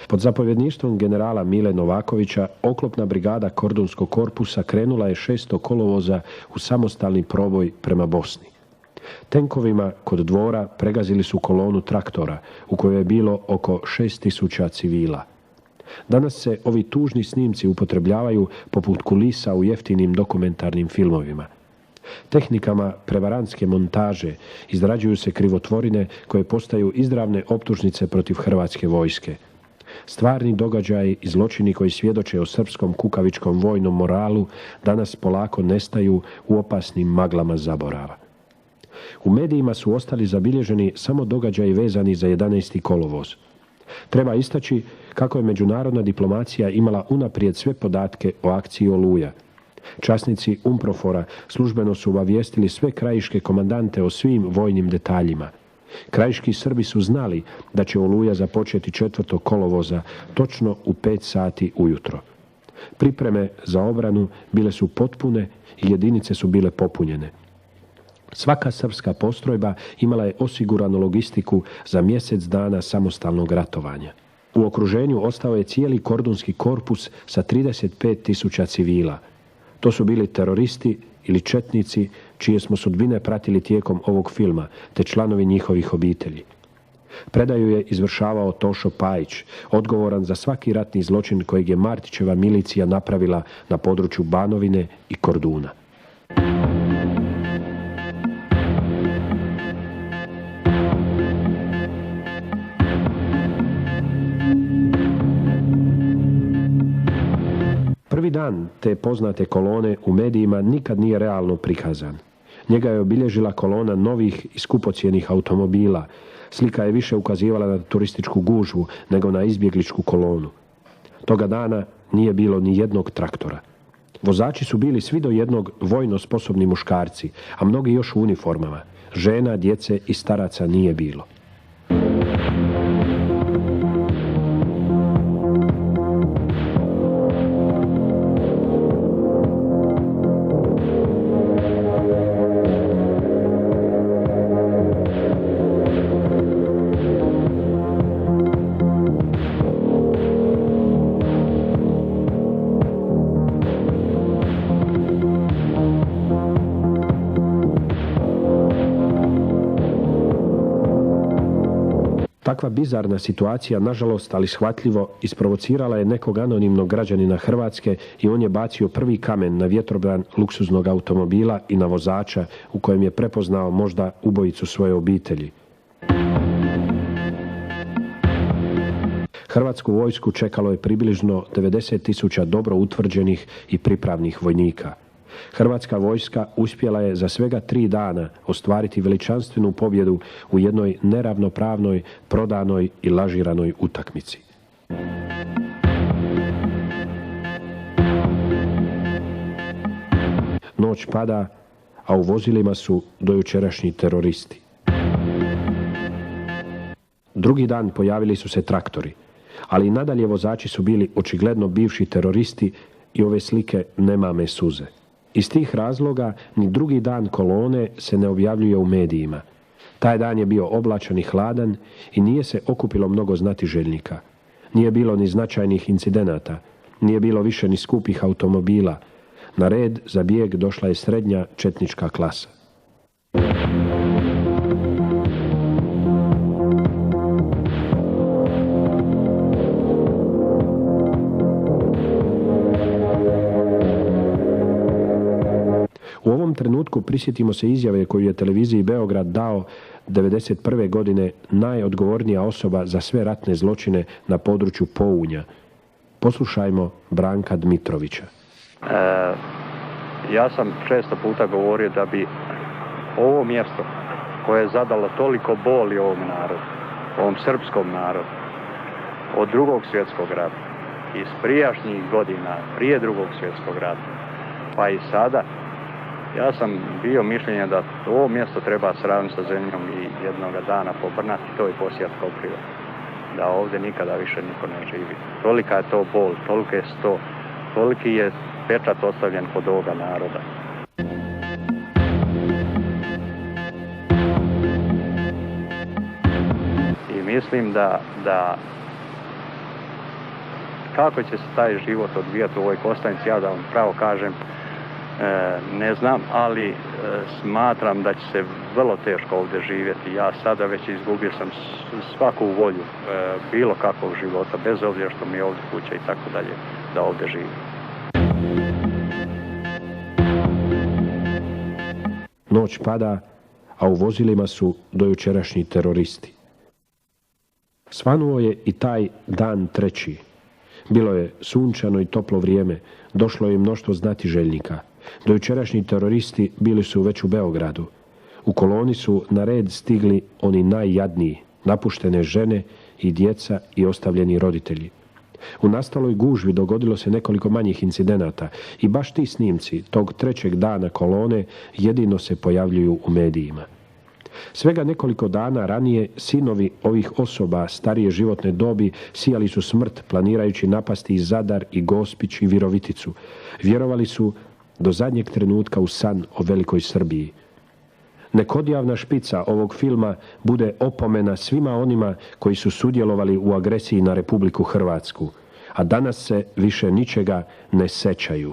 Pod zapovjedništvom generala Mile Novakovića oklopna brigada Kordunskog korpusa krenula je 6. kolovoza u samostalni proboj prema Bosni. Tenkovima kod Dvora pregazili su kolonu traktora u kojoj je bilo oko 6000 civila. Danas se ovi tužni snimci upotrebljavaju poput kulisa u jeftinim dokumentarnim filmovima. Tehnikama prevarantske montaže izrađuju se krivotvorine koje postaju izravne optužnice protiv hrvatske vojske. Stvarni događaji i zločini koji svjedoče o srpskom kukavičkom vojnom moralu danas polako nestaju u opasnim maglama zaborava. U medijima su ostali zabilježeni samo događaji vezani za 11. kolovoz. Treba istaći kako je međunarodna diplomacija imala unaprijed sve podatke o akciji Oluja. Časnici UNPROFOR-a službeno su obavijestili sve krajiške komandante o svim vojnim detaljima. Krajiški Srbi su znali da će Oluja započeti 4. kolovoza točno u 5 sati ujutro. Pripreme za obranu bile su potpune i jedinice su bile popunjene. Svaka srpska postrojba imala je osiguranu logistiku za mjesec dana samostalnog ratovanja. U okruženju ostao je cijeli Kordunski korpus sa 35.000 civila. To su bili teroristi ili četnici čije smo sudbine pratili tijekom ovog filma, te članovi njihovih obitelji. Predaju je izvršavao Tošo Pajić, odgovoran za svaki ratni zločin kojeg je Martićeva milicija napravila na području Banovine i Korduna. Prvi dan te poznate kolone u medijima nikad nije realno prikazan. Njega je obilježila kolona novih i skupocjenih automobila. Slika je više ukazivala na turističku gužvu nego na izbjegličku kolonu. Toga dana nije bilo ni jednog traktora. Vozači su bili svi do jednog vojno sposobni muškarci, a mnogi još u uniformama. Žena, djece i staraca nije bilo. Takva bizarna situacija, nažalost, ali shvatljivo, isprovocirala je nekog anonimnog građanina Hrvatske i on je bacio prvi kamen na vjetrobran luksuznog automobila i na vozača u kojem je prepoznao možda ubojicu svoje obitelji. Hrvatsku vojsku čekalo je približno 90.000 dobro utvrđenih i pripravnih vojnika. Hrvatska vojska uspjela je za svega 3 dana ostvariti veličanstvenu pobjedu u jednoj neravnopravnoj, prodanoj i lažiranoj utakmici. Noć pada, a u vozilima su dojučerašnji teroristi. Drugi dan pojavili su se traktori, ali i nadalje vozači su bili očigledno bivši teroristi i ove slike ne mame suze. Iz tih razloga ni drugi dan kolone se ne objavljuje u medijima. Taj dan je bio oblačan i hladan i nije se okupilo mnogo znatiželjnika. Nije bilo ni značajnih incidenata, nije bilo više ni skupih automobila. Na red za bijeg došla je srednja četnička klasa. U ovom trenutku prisjetimo se izjave koju je televiziji Beograd dao 1991. godine najodgovornija osoba za sve ratne zločine na području Pounja. Poslušajmo Branka Dmitrovića. Ja sam često puta govorio da bi ovo mjesto koje je zadalo toliko boli ovom narodu, ovom srpskom narodu, od Drugog svjetskog rata, iz prijašnjih godina, prije Drugog svjetskog rata, pa i sada, ja sam bio mišljenja da ovo mjesto treba sravniti sa zemljom i jednoga dana pobrnati to i posijati kopriva. Da ovdje nikada više niko ne živi. Tolika je to bol, toliki je pečat ostavljen kod ovoga naroda. I mislim da Kako će se taj život odvijati u ovoj Kostajnici, ja da vam pravo kažem, ne znam, ali smatram da će se vrlo teško ovdje živjeti. Ja sada već izgubio sam svaku volju bilo kakvog života, bez obzira što mi je ovdje kuća i tako dalje, da ovdje živim. Noć pada, a u vozilima su dojučerašnji teroristi. Svanuo je i taj dan 3. Bilo je sunčano i toplo vrijeme, došlo je mnoštvo znatiželjnika. Dojučerašnji teroristi bili su već u Beogradu. U koloni su na red stigli oni najjadniji, napuštene žene i djeca i ostavljeni roditelji. U nastaloj gužvi dogodilo se nekoliko manjih incidenata i baš ti snimci tog 3. dana kolone jedino se pojavljuju u medijima. Svega nekoliko dana ranije sinovi ovih osoba starije životne dobi sijali su smrt planirajući napasti i Zadar i Gospić i Viroviticu. Vjerovali su do zadnjeg trenutka u san o velikoj Srbiji. Nek odjavna špica ovog filma bude opomena svima onima koji su sudjelovali u agresiji na Republiku Hrvatsku, a danas se više ničega ne sećaju.